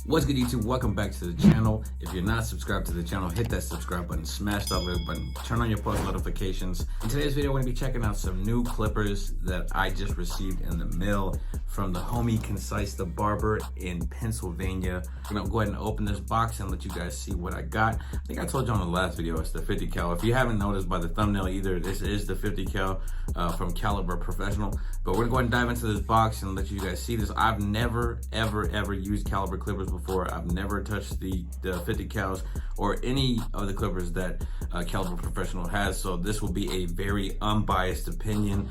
What's good, YouTube? Welcome back to the channel. If you're not subscribed to the channel, hit that subscribe button, smash that like button, turn on your post notifications. In today's video, we're gonna be checking out some new clippers that I just received in the mail from the homie Concise the Barber in Pennsylvania. I'm gonna go ahead and open this box and let you guys see what I got. I think I told you on the last video, it's the 50 cal. If you haven't noticed by the thumbnail either, this is the 50 cal from Caliber Professional. But we're gonna go ahead and dive into this box and let you guys see this. I've never, ever used Caliber clippers before. I've never touched the 50 cals or any of the clippers that Caliber Professional has. So this will be a very unbiased opinion,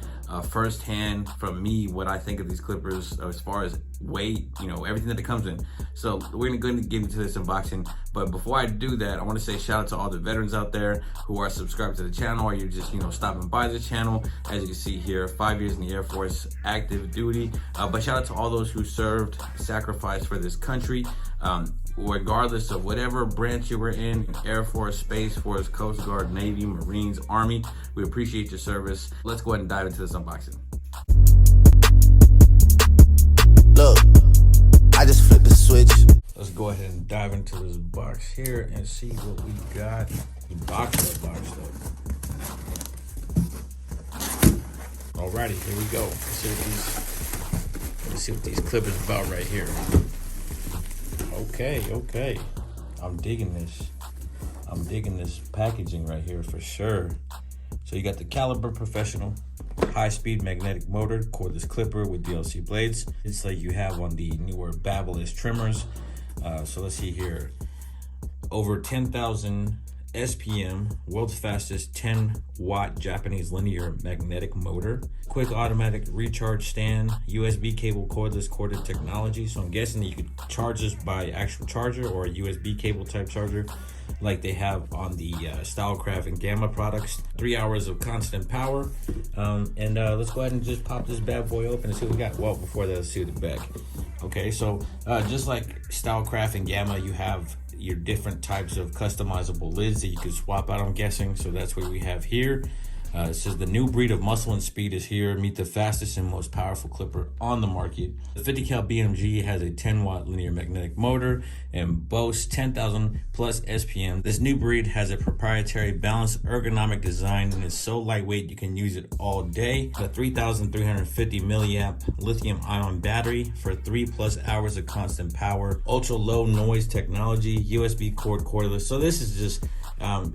firsthand from me, what I think of these clippers as far as weight, you know, everything that it comes in. So we're gonna go ahead and get into this unboxing. But before I do that, I wanna say shout out to all the veterans out there who are subscribed to the channel, or you're just, you know, stopping by the channel. As you can see here, 5 years in the Air Force, active duty. But shout out to all those who served, sacrificed for this country. Regardless of whatever branch you were in, Air Force, Space Force, Coast Guard, Navy, Marines, Army, we appreciate your service. Let's go ahead and dive into this unboxing. Look, I just flipped the switch. Let's go ahead and dive into this box here and see what we got. The box though. Alrighty, here we go. Let's see what these clippers about right here. Okay. I'm digging this packaging right here for sure. So you got the Caliber Professional high-speed magnetic motor cordless clipper with DLC blades. It's like you have on the newer BARBERSHOP trimmers. So let's see here. Over 10,000 SPM, world's fastest 10-watt Japanese linear magnetic motor. Quick automatic recharge stand, USB cable cordless corded technology. So I'm guessing that you could charge this by actual charger or a USB cable type charger like they have on the Stylecraft and Gamma products. 3 hours of constant power. Let's go ahead and just pop this bad boy open and see what we got. Well, before that, let's see the back. Okay, so just like Stylecraft and Gamma, you have your different types of customizable lids that you can swap out, I'm guessing. So that's what we have here. It says the new breed of muscle and speed is here. Meet the fastest and most powerful clipper on the market. The 50 cal BMG has a 10-watt linear magnetic motor and boasts 10,000 plus SPM. This new breed has a proprietary balanced ergonomic design and is so lightweight you can use it all day. A 3,350 milliamp lithium ion battery for 3+ hours of constant power. Ultra low noise technology, USB cord cordless. So this is just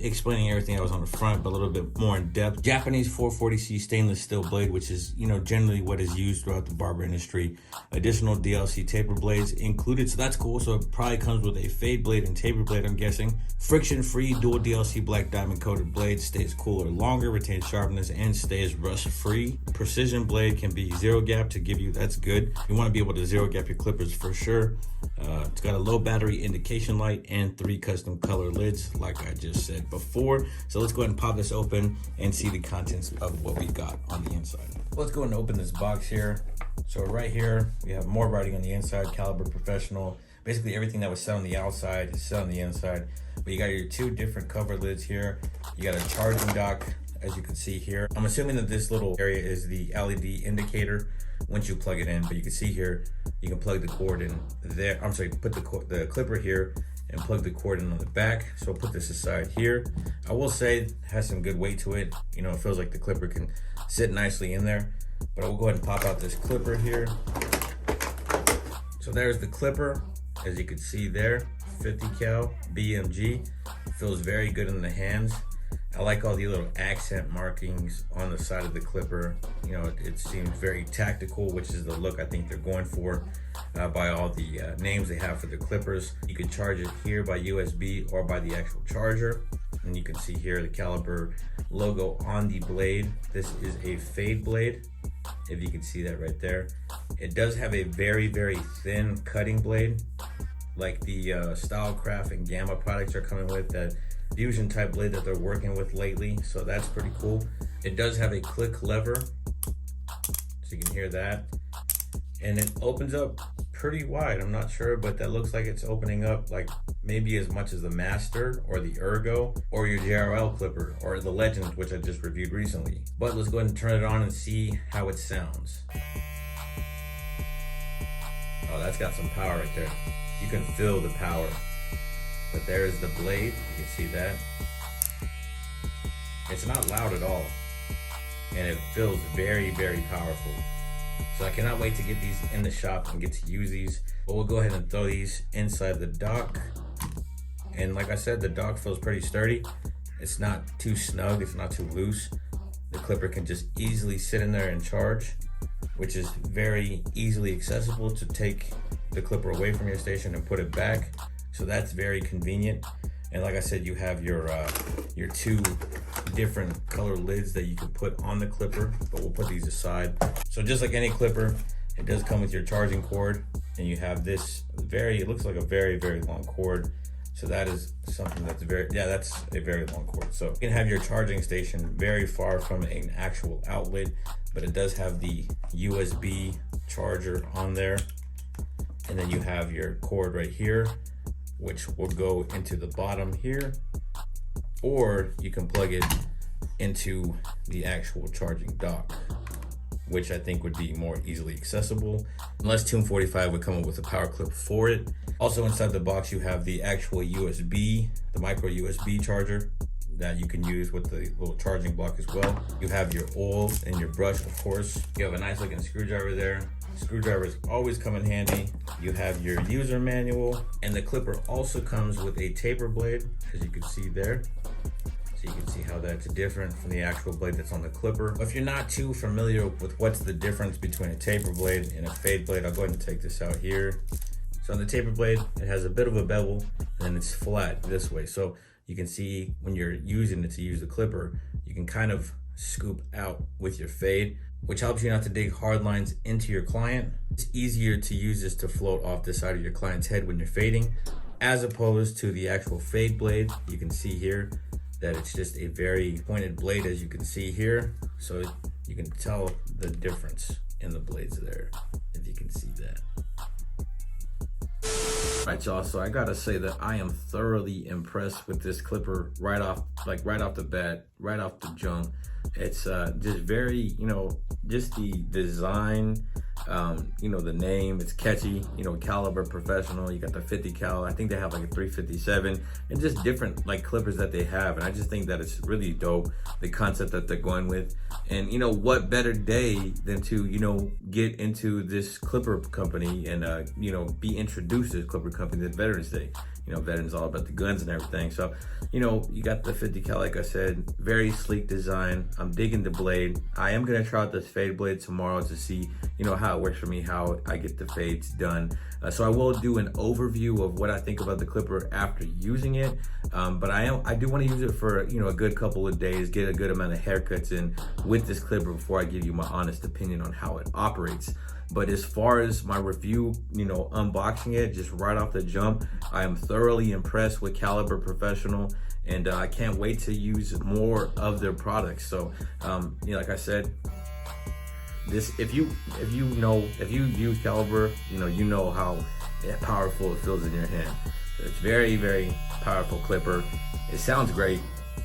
explaining everything that was on the front, but a little bit more in depth. Japanese 440C stainless steel blade, which is, you know, generally what is used throughout the barber industry. Additional DLC taper blades included, so that's cool. So it probably comes with a fade blade and taper blade, I'm guessing. Friction-free dual DLC black diamond coated blade, stays cooler longer, retains sharpness, and stays rust-free. Precision blade can be zero gap to give you, that's good. You want to be able to zero gap your clippers for sure. It's got a low battery indication light and 3 custom color lids, like I just said before. So let's go ahead and pop this open and see the contents of what we got on the inside. Let's go ahead and open this box here. So right here, we have more writing on the inside, Caliber Professional. Basically everything that was set on the outside is set on the inside. But you got your 2 different cover lids here. You got a charging dock, as you can see here. I'm assuming that this little area is the LED indicator once you plug it in, but you can see here, you can plug the cord in there. I'm sorry, put the clipper here and plug the cord in on the back. So I'll put this aside here. I will say it has some good weight to it. You know, it feels like the clipper can sit nicely in there, but I will go ahead and pop out this clipper here. So there's the clipper, as you can see there, 50 cal BMG. Feels very good in the hands. I like all the little accent markings on the side of the clipper. You know, it seems very tactical, which is the look I think they're going for by all the names they have for the clippers. You can charge it here by USB or by the actual charger. And you can see here the Caliber logo on the blade. This is a fade blade, if you can see that right there. It does have a very thin cutting blade, like the Stylecraft and Gamma products are coming with, that fusion type blade that they're working with lately. So that's pretty cool. It does have a click lever, so you can hear that, and it opens up pretty wide. I'm not sure, but that looks like it's opening up like maybe as much as the Master or the Ergo or your JRL clipper or the Legend, which I just reviewed recently. But let's go ahead and turn it on and see how it sounds. that's got some power right there. You can feel the power. But there's the blade, you can see that. It's not loud at all. And it feels very, very powerful. So I cannot wait to get these in the shop and get to use these. But we'll go ahead and throw these inside the dock. And like I said, the dock feels pretty sturdy. It's not too snug, it's not too loose. The clipper can just easily sit in there and charge, which is very easily accessible to take the clipper away from your station and put it back. So that's very convenient. And like I said, you have your 2 different color lids that you can put on the clipper, but we'll put these aside. So just like any clipper, it does come with your charging cord, and you have this it looks like a very, very long cord. So that is something that's that's a very long cord. So you can have your charging station very far from an actual outlet, but it does have the USB charger on there. And then you have your cord right here, which will go into the bottom here, or you can plug it into the actual charging dock, which I think would be more easily accessible, unless Tomb 45 would come up with a power clip for it. Also inside the box, you have the actual USB, the micro USB charger that you can use with the little charging block as well. You have your oil and your brush, of course. You have a nice looking screwdriver there. Screwdrivers always come in handy. You have your user manual, and the clipper also comes with a taper blade, as you can see there. So you can see how that's different from the actual blade that's on the clipper. If you're not too familiar with what's the difference between a taper blade and a fade blade, I'll go ahead and take this out here. So on the taper blade, it has a bit of a bevel, and it's flat this way. So you can see when you're using it to use the clipper, you can kind of scoop out with your fade, which helps you not to dig hard lines into your client. It's easier to use this to float off the side of your client's head when you're fading, as opposed to the actual fade blade. You can see here that it's just a very pointed blade, as you can see here. So you can tell the difference in the blades there, if you can see that. All right, y'all, so I gotta say that I am thoroughly impressed with this clipper right off the bat, right off the jump. It's just very, just the design, the name, it's catchy, caliber professional. You got the 50 cal, I think they have like a 357, and just different like clippers that they have. And I just think that it's really dope, the concept that they're going with. And what better day than to, get into this clipper company and, be introduced to this clipper company than Veterans Day. Veterans all about the guns and everything. So, you got the 50 cal, like I said, very sleek design. I'm digging the blade. I am gonna try out this fade blade tomorrow to see, how it works for me, how I get the fades done. So I will do an overview of what I think about the clipper after using it. But I do want to use it for, a good couple of days, get a good amount of haircuts in with this clipper before I give you my honest opinion on how it operates. But as far as my review, unboxing it, just right off the jump, I am thoroughly impressed with Caliber Professional, and I can't wait to use more of their products. So, like I said, this if you use Caliber, you know how powerful it feels in your hand. So it's very, very powerful clipper. It sounds great.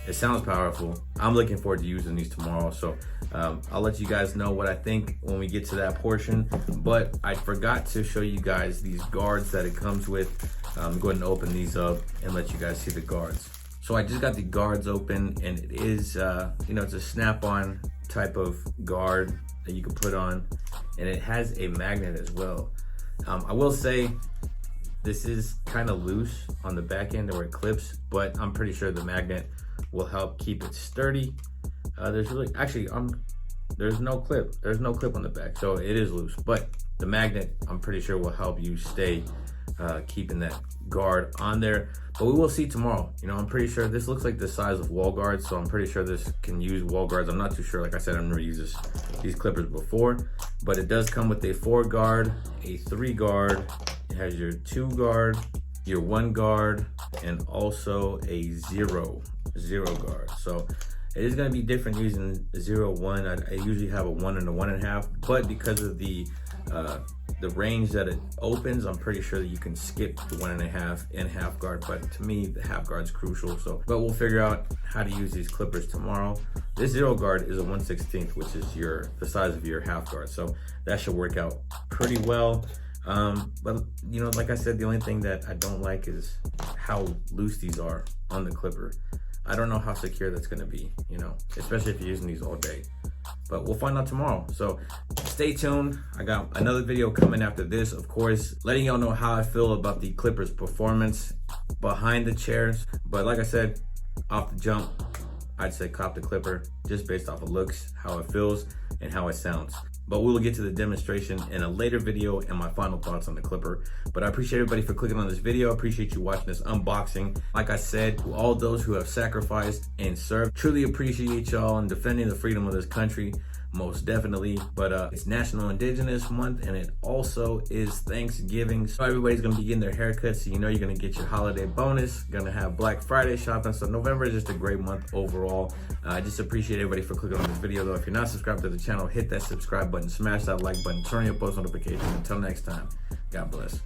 It sounds powerful. I'm looking forward to using these tomorrow. So I'll let you guys know what I think when we get to that portion. But I forgot to show you guys these guards that it comes with. I'm going to open these up and let you guys see the guards. So I just got the guards open, and it is, it's a snap-on type of guard that you can put on, and it has a magnet as well. I will say this is kind of loose on the back end where it clips, but I'm pretty sure the magnet will help keep it sturdy. There's no clip. There's no clip on the back, so it is loose. But the magnet, I'm pretty sure, will help you stay keeping that guard on there. But we will see tomorrow. I'm pretty sure this looks like the size of wall guards, so I'm pretty sure this can use wall guards. I'm not too sure. Like I said, I've never used these clippers before, but it does come with a 4 guard, a 3 guard. It has your 2 guard, your 1 guard, and also a 0 guard. So it is going to be different using 0, 1. I usually have a 1 and a 1.5, but because of the range that it opens, I'm pretty sure that you can skip the 1.5 and half guard. But to me, the half guard is crucial. But we'll figure out how to use these clippers tomorrow. This 0 guard is a 1/16, which is the size of your half guard. So that should work out pretty well. But you know, like I said, the only thing that I don't like is how loose these are on the clipper. I don't know how secure that's gonna be, you know, especially if you're using these all day. But we'll find out tomorrow. So stay tuned. I got another video coming after this, of course, letting y'all know how I feel about the clippers performance behind the chairs. But like I said, off the jump, I'd say cop the clipper just based off of looks, how it feels, and how it sounds. But we will get to the demonstration in a later video and my final thoughts on the clipper. But I appreciate everybody for clicking on this video. I appreciate you watching this unboxing. Like I said, to all those who have sacrificed and served, truly appreciate y'all and defending the freedom of this country, most definitely. But it's National Indigenous Month, and it also is Thanksgiving. So everybody's gonna be getting their haircuts, so you know you're gonna get your holiday bonus. Gonna have Black Friday shopping. So November is just a great month overall. I just appreciate everybody for clicking on this video though. If you're not subscribed to the channel, hit that subscribe button, smash that like button, turn on your post notifications. Until next time, God bless.